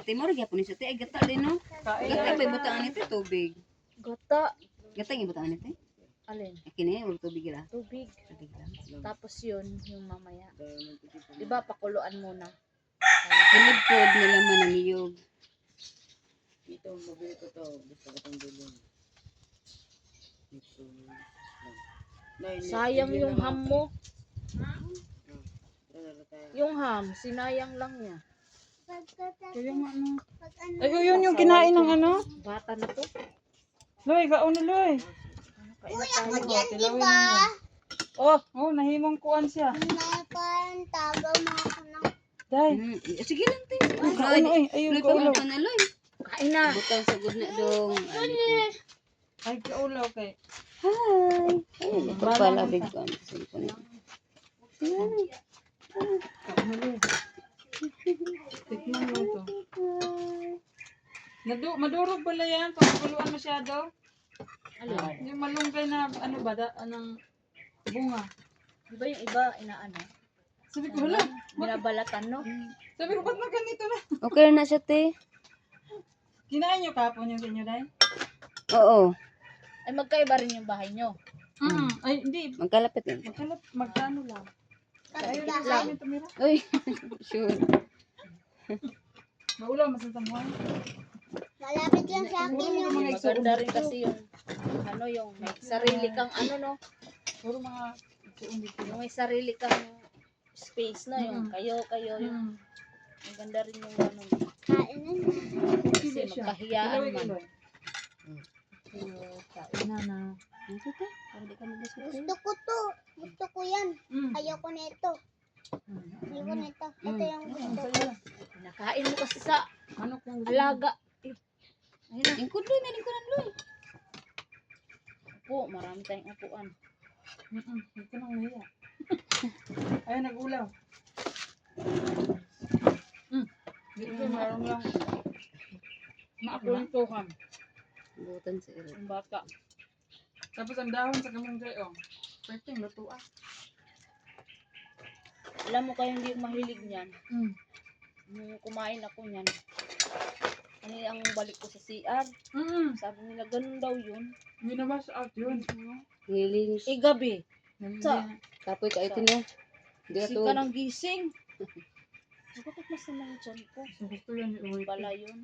Ate mo gyapon ni sa te ay gata din no. Gata may butangan nito tubig. Gata. Gata yung butangan nito. Alin? Kini ug tubig ra. Tubig. Tubig lang. Tapos yun, yung mamaya. Diba, pakuluan muna. Sunod po nila man ang iyog. Ito, mabili ko to. Gusto ko itong bilhin. Ito. Sayang yung ham mo. Yung ham, sinayang lang niya. Kaya nga ano. Ay, yun yung kinain ng ano? Bata na to. Loy, kaon na Loy. Kain na tayo. Tilawin mo. Oh, nahimong kuan siya. Day. Sige lang te. Kaon ay, ayun Loy kaulaw. pa na loy. Kain na. Butang sa good na dong. Ay, kaulaw kay. Hi. Ay, pala big kan. Tikman mo to. Madurog pala yan pag kuluan masyado. Alin? Yung malunggay na ano ba, anong bunga. Diba yung iba, inaano? Sabi ko, hala. Binabalatan, no? Sabi ko, ba't na ganito na? Okay na siya te. Kinain nyo kapon yung inyo, Day? Oo. Ay, magkaiba rin yung bahay nyo. Ay, hindi. Magkalapit eh. Magkano lang. Ayun Lang. sa amin tumira. Uy. Sure. Maulaw, masasamuhan. Malapit lang sa akin yung Maganda rin kasi yung, ano, yung may sarili kang, ano, no? Puro mga suon dito. Yung may sarili kang space na, yung kayo, yung maganda rin yung, ano, kain na. kasi magkahiyaan Ilawin, man. ilawin. Kain na. Ito te. Hindi ka mag-gusto. Gusto ko to. Gusto ko yan. Ayoko na ito. Ayoko na ito. Ito yung gusto ko. Nakain mo kasi sa Ano kung alaga. Lingkod loy, may lingkod loy. Upo, marami tayong upuan. Huwag ka nang nahiya. Ayun, nag-ulaw. Dito, meron lang. Maakwentuhan. Butan sa iro. Yung bata. Tapos ang dahon sa kamunggay, oh. Pwede, luto ah. Alam mo kayo hindi mahilig niyan. Nung kumain ako niyan. Ano ang balik ko sa CR. Sabi nila ganun daw yun. Hindi na wash out yun. Nilinis. Gabi. Sa Kapoy ka ito niya. Hindi gising ito. ka ng gising. Bakit masama yung tiyan ko? So, gusto yan yung Pala yun.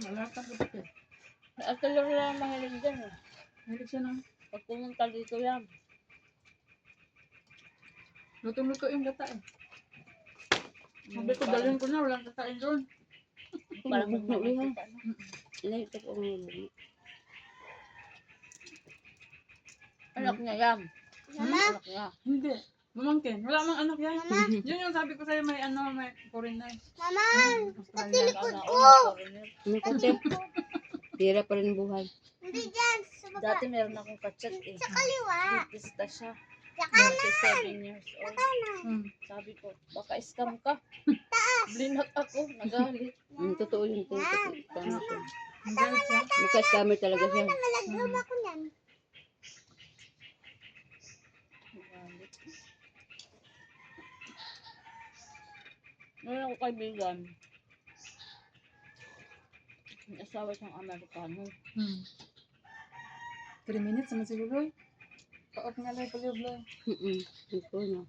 Malata ko ito. At talaga lang mahilig dyan eh. Hilig siya ng Pag pumunta dito yan. luto-luto yung gata eh. Sabi ko, dalhin ko na, walang kakain doon. Parang Nagmamahal. magmamahal. Ilay ito ko ng Anak niya yan. Anak niya. Hindi. Mamangkin. Wala mang anak yan. Yun yung sabi ko sa'yo, may ano, may foreigner. Mama, Australia. Kasi tira pa rin buhay. hindi dyan. Sa baba. Dati meron akong kachat eh. Sa kaliwa. Bitista siya. Sa kanan. 47 years old. Sabi ko, baka scam ka. Blinak ako, nagalit. Totoo yun. Totoo. Tama siya. Ang galit siya. Magka-scammer talaga siya. Nalagrom ako niyan. Nagalit. Meron ako kaibigan. May asawa siyang Amerikano. 3 minutes naman siguro. Pa-off nga lang, paliw-liw. Ito na.